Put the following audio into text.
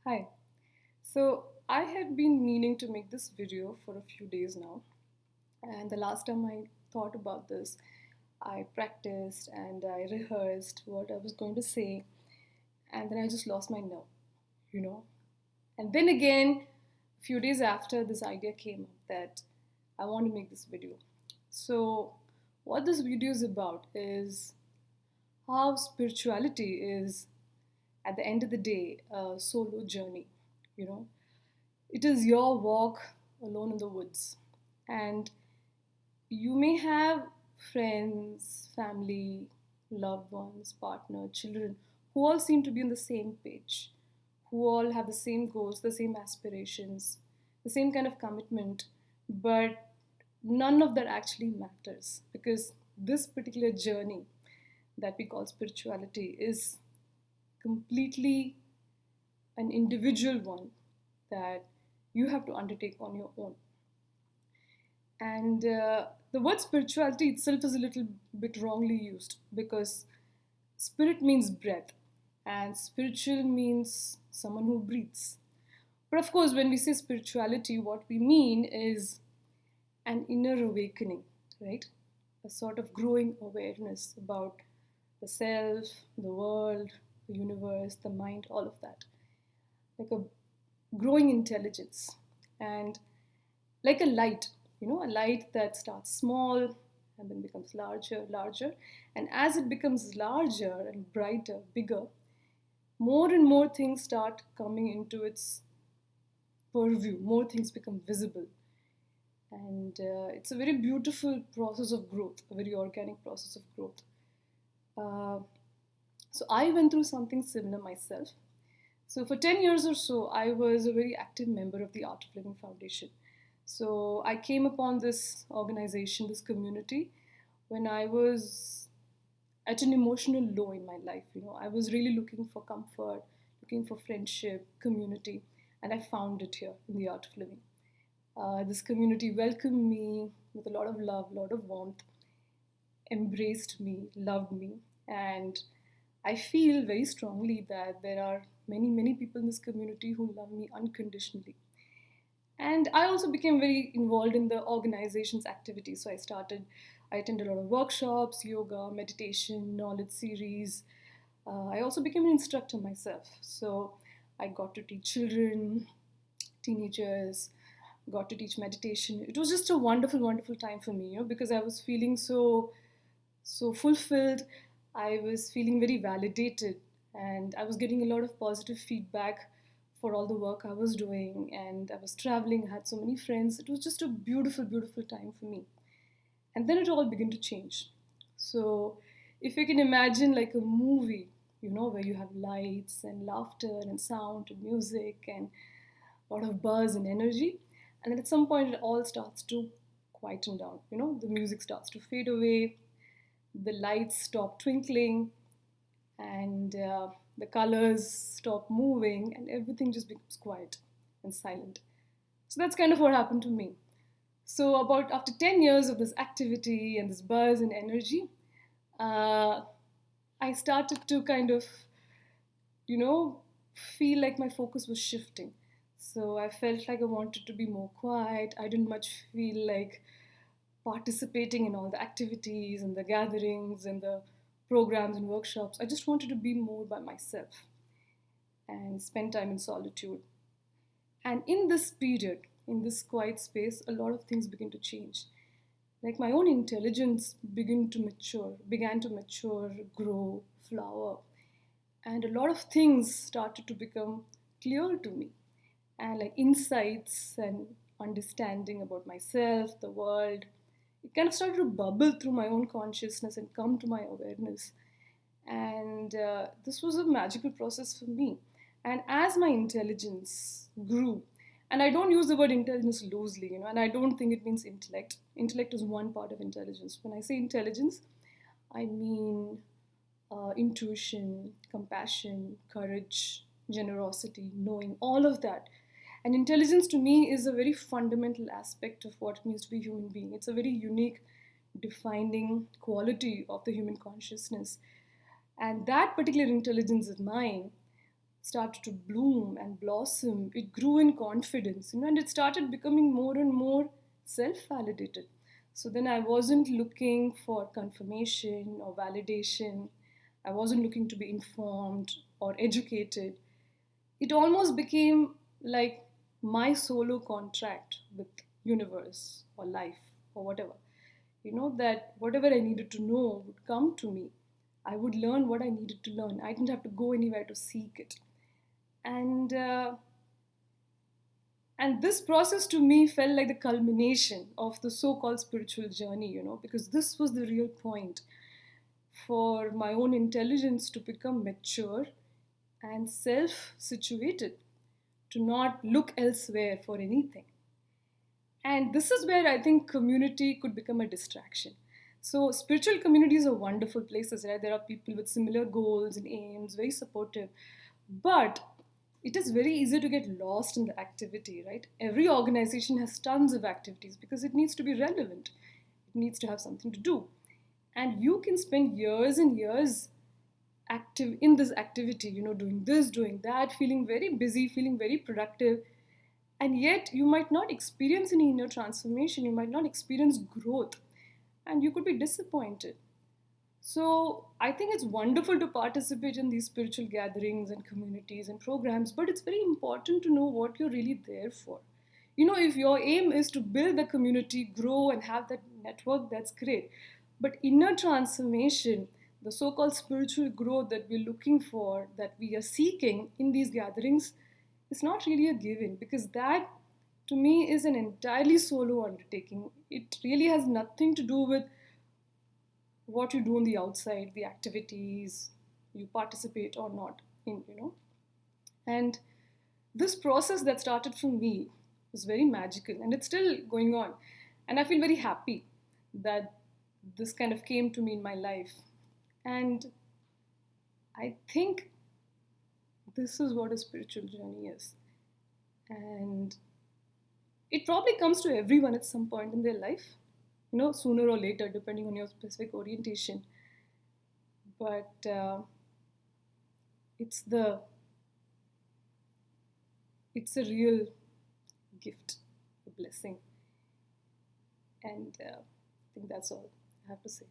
Hi. So I had been meaning to make this video for a few days now. And the last time I thought about this, I practiced and I rehearsed what I was going to say. And then I just lost my nerve, you know. And then again, a few days after, this idea came up that I want to make this video. So, what this video is about is how spirituality is, at the end of the day, a solo journey, you know. It is your walk alone in the woods. And you may have friends, family, loved ones, partner, children who all seem to be on the same page, who all have the same goals, the same aspirations, the same kind of commitment, but none of that actually matters because this particular journey that we call spirituality is completely an individual one that you have to undertake on your own. And the word spirituality itself is a little bit wrongly used because spirit means breath and spiritual means someone who breathes. But of course, when we say spirituality, what we mean is an inner awakening, right? A sort of growing awareness about the self, the world, the universe, the mind, all of that. Like a growing intelligence. And like a light, a light that starts small and then becomes larger, larger. And as it becomes larger and brighter, bigger, more and more things start coming into its purview, more things become visible. And it's a very beautiful process of growth, a very organic process of growth. Uh, so I went through something similar myself. So for 10 years or so, I was a very active member of the Art of Living Foundation. So I came upon this organization, this community, when I was at an emotional low in my life. I was really looking for comfort, looking for friendship, community, and I found it here in the Art of Living. This community welcomed me with a lot of love, a lot of warmth, embraced me, loved me, and I feel very strongly that there are many, many people in this community who love me unconditionally. And I also became very involved in the organization's activities. So I attended a lot of workshops, yoga, meditation, knowledge series. I also became an instructor myself. So I got to teach children, teenagers, got to teach meditation. It was just a wonderful, wonderful time for me, because I was feeling so fulfilled. I was feeling very validated, and I was getting a lot of positive feedback for all the work I was doing. And I was traveling, I had so many friends. It was just a beautiful, beautiful time for me. And then it all began to change. So, if you can imagine like a movie, where you have lights and laughter and sound and music and a lot of buzz and energy, and then at some point it all starts to quieten down. The music starts to fade away, the lights stop twinkling, and the colors stop moving, and everything just becomes quiet and silent. So that's kind of what happened to me. So, about after 10 years of this activity and this buzz and energy, uh, I started to kind of, you know, feel like my focus was shifting. So, I felt like I wanted to be more quiet. I didn't much feel like participating in all the activities and the gatherings and the programs and workshops. I just wanted to be more by myself and spend time in solitude. And in this period, in this quiet space, a lot of things begin to change. Like my own intelligence began to mature, grow, flower. And a lot of things started to become clear to me. And like insights and understanding about myself, the world, it kind of started to bubble through my own consciousness and come to my awareness. And this was a magical process for me. And as my intelligence grew, and I don't use the word intelligence loosely, and I don't think it means intellect. Intellect is one part of intelligence. When I say intelligence, I mean intuition, compassion, courage, generosity, knowing, all of that. And intelligence to me is a very fundamental aspect of what it means to be a human being. It's a very unique, defining quality of the human consciousness. And that particular intelligence of mine started to bloom and blossom. It grew in confidence, and it started becoming more and more self-validated. So then I wasn't looking for confirmation or validation. I wasn't looking to be informed or educated. It almost became like my solo contract with universe or life or whatever. That whatever I needed to know would come to me. I would learn what I needed to learn. I didn't have to go anywhere to seek it. And uh, and this process to me felt like the culmination of the so-called spiritual journey, because this was the real point for my own intelligence to become mature and self-situated, to not look elsewhere for anything. And this is where I think community could become a distraction. So spiritual communities are wonderful places, right? There are people with similar goals and aims, very supportive. But it is very easy to get lost in the activity, right? Every organization has tons of activities because it needs to be relevant. It needs to have something to do. And you can spend years and years active in this activity, doing this, doing that, feeling very busy, feeling very productive, and yet you might not experience any inner transformation, you might not experience growth, and you could be disappointed. So I think it's wonderful to participate in these spiritual gatherings and communities and programs, but it's very important to know what you're really there for. If your aim is to build the community, grow, and have that network, that's great. But inner transformation, the so called spiritual growth that we're looking for, that we are seeking in these gatherings, is not really a given, because that to me is an entirely solo undertaking. It really has nothing to do with what you do on the outside, the activities you participate or not in. And this process that started for me was very magical, and it's still going on. And I feel very happy that this kind of came to me in my life. And I think this is what a spiritual journey is. And it probably comes to everyone at some point in their life, sooner or later, depending on your specific orientation. But it's the it's a real gift, a blessing, and I think that's all I have to say.